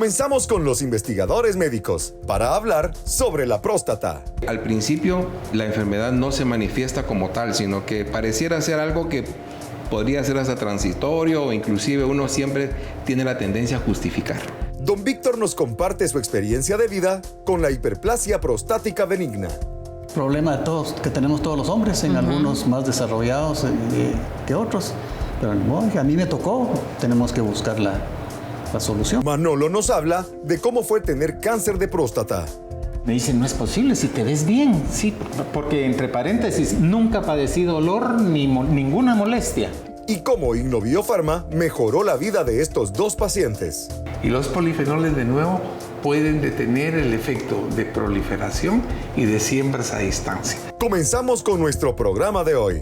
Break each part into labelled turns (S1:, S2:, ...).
S1: Comenzamos con los investigadores médicos para hablar sobre la próstata.
S2: Al principio, la enfermedad no se manifiesta como tal, sino que pareciera ser algo que podría ser hasta transitorio o inclusive uno siempre tiene la tendencia a justificar.
S1: Don Víctor nos comparte su experiencia de vida con la hiperplasia prostática benigna.
S3: Problema de todos, que tenemos todos los hombres, en algunos más desarrollados que otros. Pero a mí me tocó, tenemos que buscar la solución.
S1: Manolo nos habla de cómo fue tener cáncer de próstata.
S4: Me dicen, no es posible, si te ves bien. Sí, porque entre paréntesis, nunca padecí dolor ni ninguna molestia.
S1: Y cómo Innoviofarma mejoró la vida de estos dos pacientes.
S5: Y los polifenoles, de nuevo, pueden detener el efecto de proliferación y de siembras a distancia.
S1: Comenzamos con nuestro programa de hoy.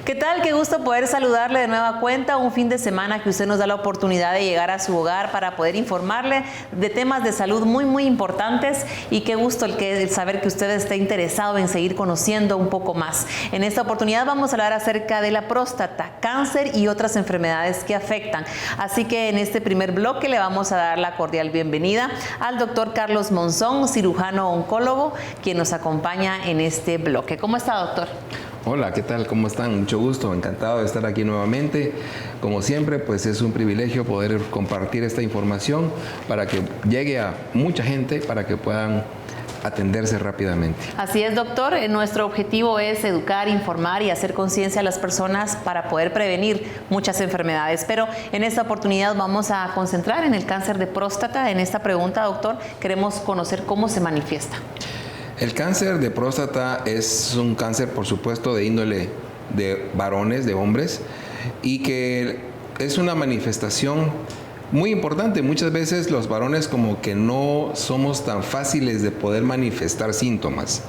S6: ¿Qué tal? Qué gusto poder saludarle de nueva cuenta. Un fin de semana que usted nos da la oportunidad de llegar a su hogar para poder informarle de temas de salud muy importantes, y qué gusto el saber que usted está interesado en seguir conociendo un poco más. En esta oportunidad vamos a hablar acerca de la próstata, cáncer y otras enfermedades que afectan. Así que en este primer bloque le vamos a dar la cordial bienvenida al doctor Carlos Monzón, cirujano oncólogo, quien nos acompaña en este bloque. ¿Cómo está, doctor?
S2: Hola, ¿qué tal? ¿Cómo están? Mucho gusto, encantado de estar aquí nuevamente. Como siempre, pues es un privilegio poder compartir esta información para que llegue a mucha gente, para que puedan atenderse rápidamente.
S6: Así es, doctor. Nuestro objetivo es educar, informar y hacer conciencia a las personas para poder prevenir muchas enfermedades. Pero en esta oportunidad vamos a concentrar en el cáncer de próstata. En esta pregunta, doctor, queremos conocer cómo se manifiesta.
S2: El cáncer de próstata es un cáncer, por supuesto, de índole de varones, de hombres, y que es una manifestación muy importante. Muchas veces los varones como que no somos tan fáciles de poder manifestar síntomas,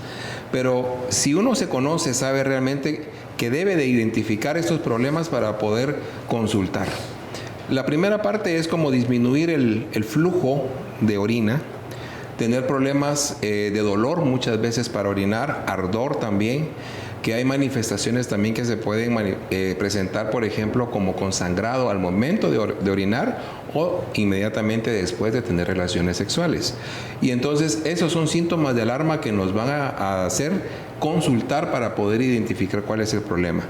S2: pero si uno se conoce, sabe realmente que debe de identificar estos problemas para poder consultar. La primera parte es como disminuir el flujo de orina, tener problemas de dolor muchas veces para orinar, ardor también, que hay manifestaciones también que se pueden presentar, por ejemplo, como con sangrado al momento de orinar o inmediatamente después de tener relaciones sexuales. Y entonces esos son síntomas de alarma que nos van a hacer consultar para poder identificar cuál es el problema.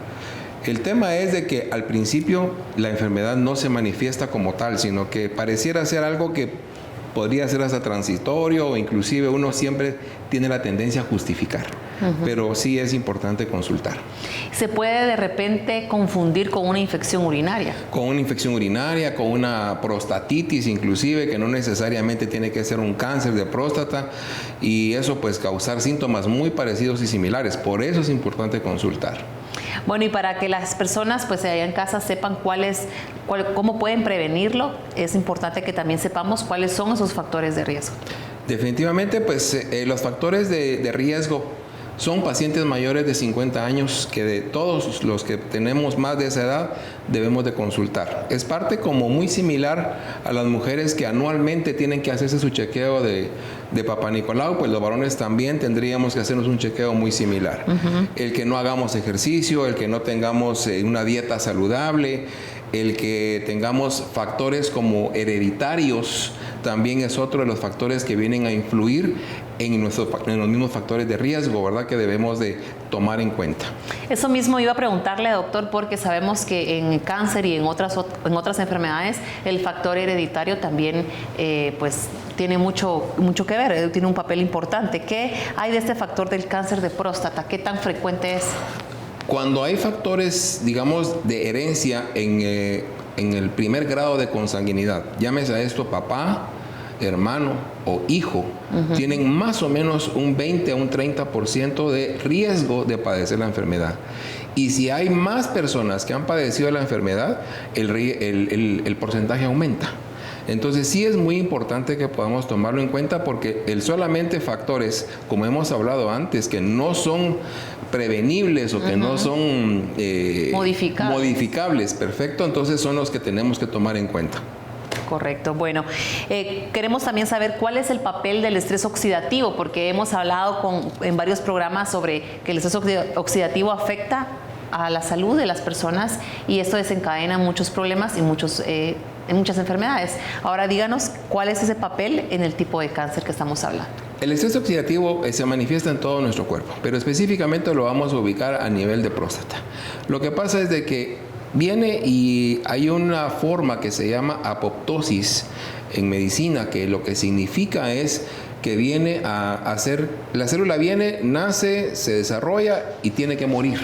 S2: El tema es de que al principio la enfermedad no se manifiesta como tal, sino que pareciera ser algo que podría ser hasta transitorio o inclusive uno siempre tiene la tendencia a justificar. Pero sí es importante consultar.
S6: ¿Se puede de repente confundir con una infección urinaria?
S2: Con una infección urinaria, con una prostatitis inclusive, que no necesariamente tiene que ser un cáncer de próstata, y eso pues causar síntomas muy parecidos y similares. Por eso es importante consultar.
S6: Bueno, y para que las personas pues allá en casa sepan cómo pueden prevenirlo, es importante que también sepamos cuáles son esos factores de riesgo.
S2: Definitivamente, pues los factores de riesgo son pacientes mayores de 50 años, que de todos los que tenemos más de esa edad debemos de consultar. Es parte como muy similar a las mujeres que anualmente tienen que hacerse su chequeo de Papá Nicolau, pues los varones también tendríamos que hacernos un chequeo muy similar. El que no hagamos ejercicio, el que no tengamos una dieta saludable, el que tengamos factores como hereditarios, también es otro de los factores que vienen a influir en los mismos factores de riesgo, ¿verdad?, que debemos de tomar en cuenta.
S6: Eso mismo iba a preguntarle, doctor, porque sabemos que en cáncer y en otras enfermedades el factor hereditario también pues tiene mucho que ver, tiene un papel importante. ¿Qué hay de este factor del cáncer de próstata? ¿Qué tan frecuente es?
S2: Cuando hay factores, digamos, de herencia en el primer grado de consanguinidad, llámese a esto papá, hermano o hijo, tienen más o menos un 20 a un 30% de riesgo de padecer la enfermedad. Y si hay más personas que han padecido la enfermedad, el porcentaje aumenta. Entonces sí es muy importante que podamos tomarlo en cuenta, porque el solamente factores, como hemos hablado antes, que no son prevenibles o que no son modificables, perfecto, entonces son los que tenemos que tomar en cuenta.
S6: Correcto. Bueno, queremos también saber cuál es el papel del estrés oxidativo, porque hemos hablado en varios programas sobre que el estrés oxidativo afecta a la salud de las personas y esto desencadena muchos problemas y muchos en muchas enfermedades. Ahora díganos cuál es ese papel en el tipo de cáncer que estamos hablando.
S2: El estrés oxidativo se manifiesta en todo nuestro cuerpo, pero específicamente lo vamos a ubicar a nivel de próstata. Lo que pasa es de que viene y hay una forma que se llama apoptosis en medicina, que lo que significa es que viene a hacer, la célula viene, nace, se desarrolla y tiene que morir.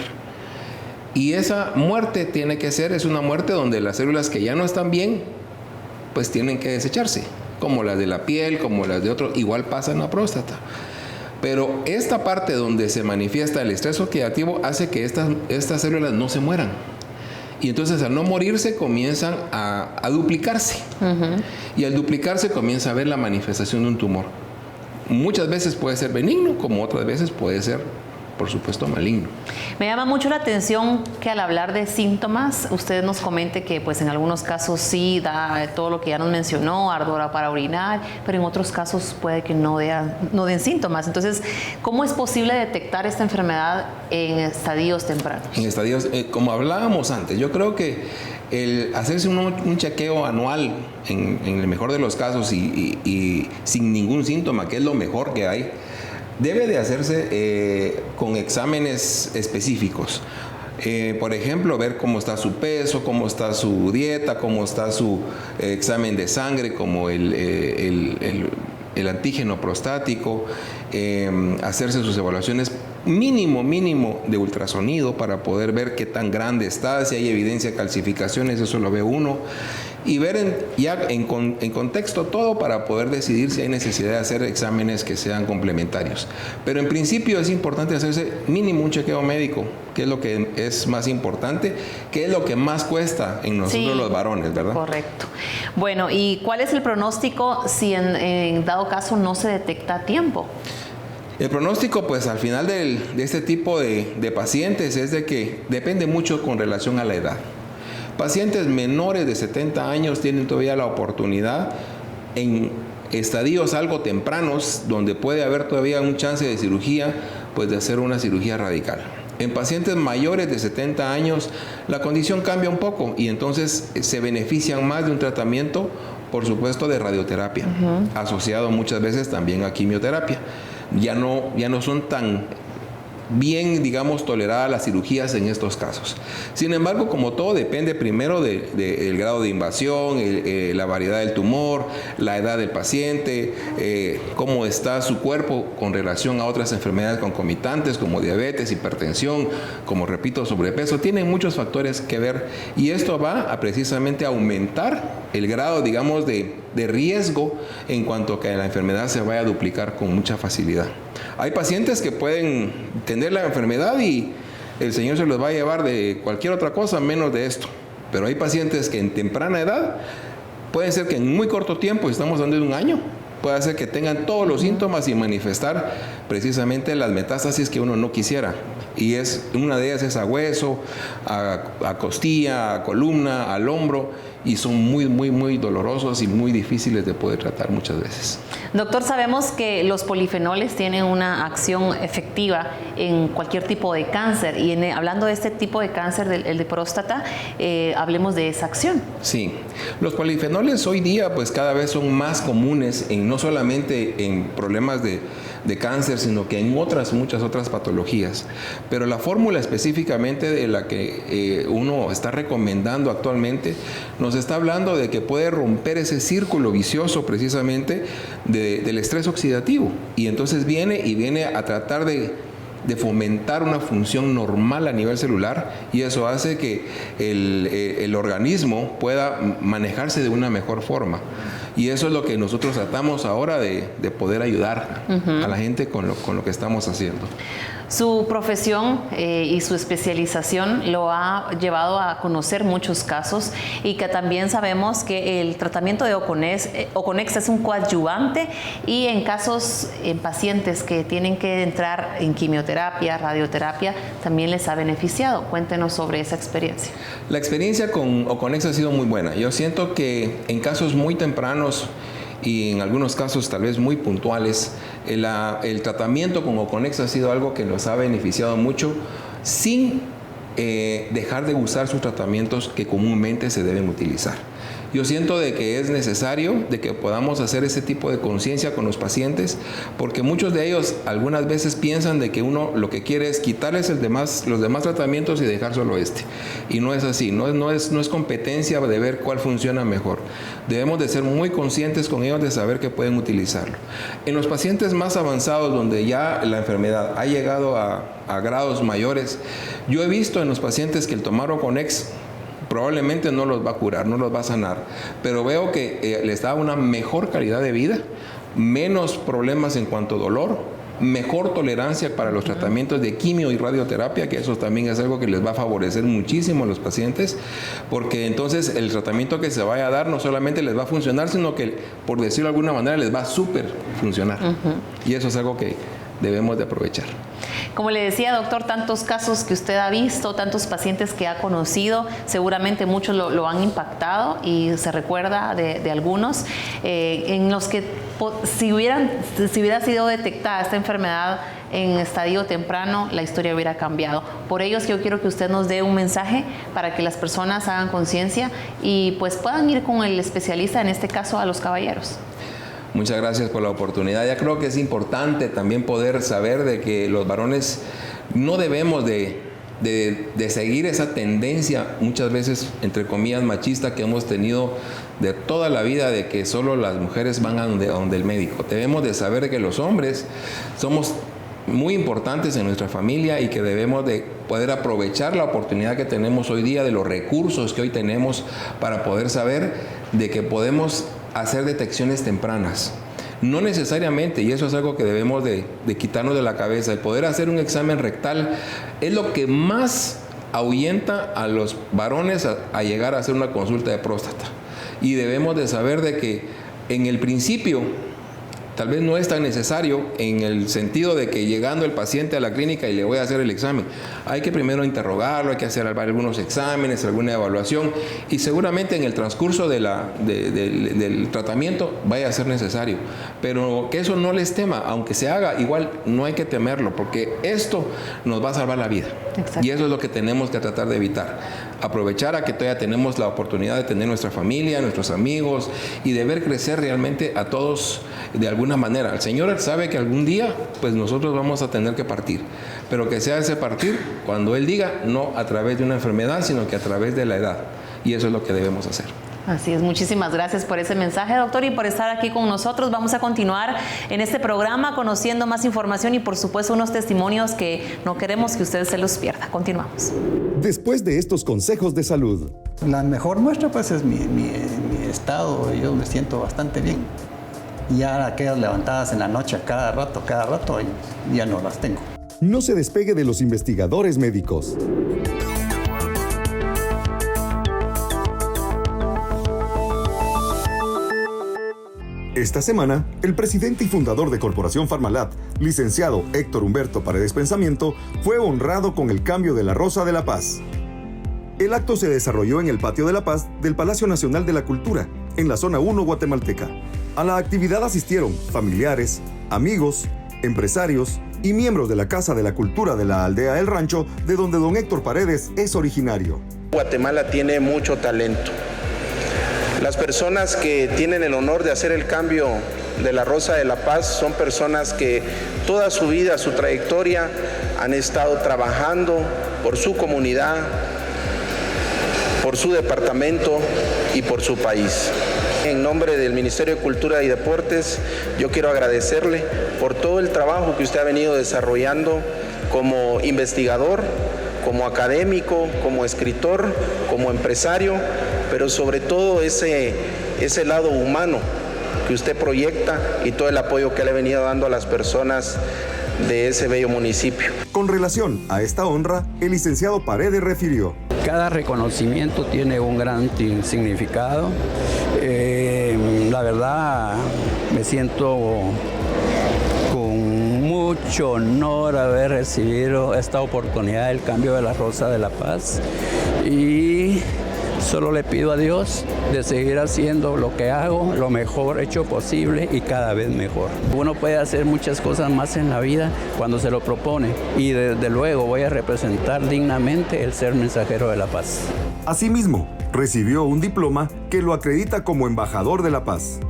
S2: Y esa muerte tiene que ser, es una muerte donde las células que ya no están bien, pues tienen que desecharse, como las de la piel, como las de otros, igual pasa en la próstata. Pero esta parte donde se manifiesta el estrés oxidativo hace que estas células no se mueran. Y entonces al no morirse comienzan a duplicarse. Y al duplicarse comienza a ver la manifestación de un tumor. Muchas veces puede ser benigno, como otras veces puede ser, por supuesto, maligno.
S6: Me llama mucho la atención que al hablar de síntomas, usted nos comente que pues en algunos casos sí da todo lo que ya nos mencionó, ardor para orinar, pero en otros casos puede que no den síntomas. Entonces, ¿cómo es posible detectar esta enfermedad en estadios tempranos? En
S2: estadios, como hablábamos antes, yo creo que el hacerse un chequeo anual, en el mejor de los casos y sin ningún síntoma, que es lo mejor que hay, debe de hacerse con exámenes específicos. Por ejemplo, ver cómo está su peso, cómo está su dieta, cómo está su examen de sangre, como el antígeno prostático, hacerse sus evaluaciones mínimo de ultrasonido para poder ver qué tan grande está, si hay evidencia de calcificaciones, eso lo ve uno. Y ver ya en contexto todo para poder decidir si hay necesidad de hacer exámenes que sean complementarios. Pero en principio es importante hacerse mínimo un chequeo médico, que es lo que es más importante, que es lo que más cuesta en nosotros los varones, ¿verdad?
S6: Correcto. Bueno, ¿y cuál es el pronóstico si en dado caso no se detecta a tiempo?
S2: El pronóstico, pues al final de este tipo de pacientes es de que depende mucho con relación a la edad. Pacientes menores de 70 años tienen todavía la oportunidad en estadios algo tempranos, donde puede haber todavía un chance de cirugía, pues de hacer una cirugía radical. En pacientes mayores de 70 años, la condición cambia un poco y entonces se benefician más de un tratamiento, por supuesto, de radioterapia, asociado muchas veces también a quimioterapia. Ya no son tan bien, digamos, toleradas las cirugías en estos casos. Sin embargo, como todo, depende primero del grado de invasión, la variedad del tumor, la edad del paciente, cómo está su cuerpo con relación a otras enfermedades concomitantes como diabetes, hipertensión, como repito, sobrepeso. Tienen muchos factores que ver y esto va a precisamente aumentar el grado, digamos, de riesgo en cuanto a que la enfermedad se vaya a duplicar con mucha facilidad. Hay pacientes que pueden tener la enfermedad y el Señor se los va a llevar de cualquier otra cosa menos de esto. Pero hay pacientes que en temprana edad, puede ser que en muy corto tiempo, estamos hablando de un año, puede ser que tengan todos los síntomas y manifestar precisamente las metástasis que uno no quisiera. Y una de ellas es a hueso, a costilla, a columna, al hombro, y son muy dolorosos y muy difíciles de poder tratar muchas veces.
S6: Doctor, sabemos que los polifenoles tienen una acción efectiva en cualquier tipo de cáncer y hablando de este tipo de cáncer, el de próstata, hablemos de esa acción.
S2: Sí, los polifenoles hoy día pues cada vez son más comunes no solamente en problemas de cáncer, sino que en muchas otras patologías. Pero la fórmula específicamente de la que uno está recomendando actualmente nos está hablando de que puede romper ese círculo vicioso precisamente del estrés oxidativo. Y entonces viene a tratar de fomentar una función normal a nivel celular y eso hace que el organismo pueda manejarse de una mejor forma. Y eso es lo que nosotros tratamos ahora de poder ayudar a la gente con lo que estamos haciendo.
S6: Su profesión y su especialización lo ha llevado a conocer muchos casos y que también sabemos que el tratamiento de Oconex es un coadyuvante y en pacientes que tienen que entrar en quimioterapia, radioterapia, también les ha beneficiado. Cuéntenos sobre esa experiencia.
S2: La experiencia con Oconex ha sido muy buena. Yo siento que en casos muy tempranos y en algunos casos tal vez muy puntuales, el tratamiento con Oconex ha sido algo que nos ha beneficiado mucho sin dejar de usar sus tratamientos que comúnmente se deben utilizar. Yo siento de que es necesario de que podamos hacer ese tipo de conciencia con los pacientes, porque muchos de ellos algunas veces piensan de que uno lo que quiere es quitarles los demás tratamientos y dejar solo este. Y no es así, no es competencia de ver cuál funciona mejor. Debemos de ser muy conscientes con ellos de saber que pueden utilizarlo. En los pacientes más avanzados, donde ya la enfermedad ha llegado a grados mayores, yo he visto en los pacientes que el tomar Oconex probablemente no los va a curar, no los va a sanar, pero veo que les da una mejor calidad de vida, menos problemas en cuanto a dolor, mejor tolerancia para los tratamientos de quimio y radioterapia, que eso también es algo que les va a favorecer muchísimo a los pacientes, porque entonces el tratamiento que se vaya a dar no solamente les va a funcionar, sino que, por decirlo de alguna manera, les va a súper funcionar. Y eso es algo que debemos de aprovechar.
S6: Como le decía, doctor, tantos casos que usted ha visto, tantos pacientes que ha conocido, seguramente muchos lo han impactado y se recuerda de algunos en los que si hubiera sido detectada esta enfermedad en estadio temprano, la historia hubiera cambiado. Por ello es que yo quiero que usted nos dé un mensaje para que las personas hagan conciencia y pues puedan ir con el especialista, en este caso a los caballeros.
S2: Muchas gracias por la oportunidad. Ya creo que es importante también poder saber de que los varones no debemos de seguir esa tendencia, muchas veces, entre comillas, machista que hemos tenido de toda la vida, de que solo las mujeres van a donde el médico. Debemos de saber que los hombres somos muy importantes en nuestra familia y que debemos de poder aprovechar la oportunidad que tenemos hoy día, de los recursos que hoy tenemos para poder saber de que podemos hacer detecciones tempranas. No necesariamente, y eso es algo que debemos de quitarnos de la cabeza, el poder hacer un examen rectal es lo que más ahuyenta a los varones a llegar a hacer una consulta de próstata. Y debemos de saber de que en el principio tal vez no es tan necesario, en el sentido de que llegando el paciente a la clínica y le voy a hacer el examen, hay que primero interrogarlo, hay que hacer algunos exámenes, alguna evaluación, y seguramente en el transcurso del tratamiento vaya a ser necesario, pero que eso no les tema, aunque se haga, igual no hay que temerlo, porque esto nos va a salvar la vida. Exacto. Y eso es lo que tenemos que tratar de evitar, aprovechar a que todavía tenemos la oportunidad de tener nuestra familia, nuestros amigos, y de ver crecer realmente a todos de alguna manera. El Señor sabe que algún día pues nosotros vamos a tener que partir, pero que sea ese partir cuando Él diga, no a través de una enfermedad, sino que a través de la edad, y eso es lo que debemos hacer.
S6: Así es, muchísimas gracias por ese mensaje, doctor, y por estar aquí con nosotros. Vamos a continuar en este programa conociendo más información y por supuesto unos testimonios que no queremos que ustedes se los pierda. Continuamos.
S1: Después de estos consejos de salud,
S3: la mejor muestra pues es mi estado. Yo me siento bastante bien. Ya aquellas levantadas en la noche cada rato, ya no las tengo.
S1: no se despegue de los investigadores médicos. Esta semana, el presidente y fundador de Corporación Farmalat, licenciado Héctor Humberto Paredes Pensamiento, fue honrado con el cambio de la Rosa de la Paz. El acto se desarrolló en el Patio de la Paz del Palacio Nacional de la Cultura, en la Zona 1 guatemalteca. A la actividad asistieron familiares, amigos, empresarios y miembros de la Casa de la Cultura de la Aldea El Rancho, de donde don Héctor Paredes es originario.
S7: Guatemala tiene mucho talento. Las personas que tienen el honor de hacer el cambio de la Rosa de la Paz son personas que toda su vida, su trayectoria, han estado trabajando por su comunidad, por su departamento y por su país. En nombre del Ministerio de Cultura y Deportes, yo quiero agradecerle por todo el trabajo que usted ha venido desarrollando como investigador, como académico, como escritor, como empresario, pero sobre todo ese lado humano que usted proyecta y todo el apoyo que le ha venido dando a las personas de ese bello municipio.
S1: Con relación a esta honra, el licenciado Paredes refirió:
S8: cada reconocimiento tiene un gran significado. La verdad, me siento con mucho honor haber recibido esta oportunidad del cambio de la Rosa de la Paz, y solo le pido a Dios de seguir haciendo lo que hago, lo mejor hecho posible y cada vez mejor. Uno puede hacer muchas cosas más en la vida cuando se lo propone, y desde luego voy a representar dignamente el ser mensajero de la paz.
S1: Asimismo, Recibió un diploma que lo acredita como embajador de la paz.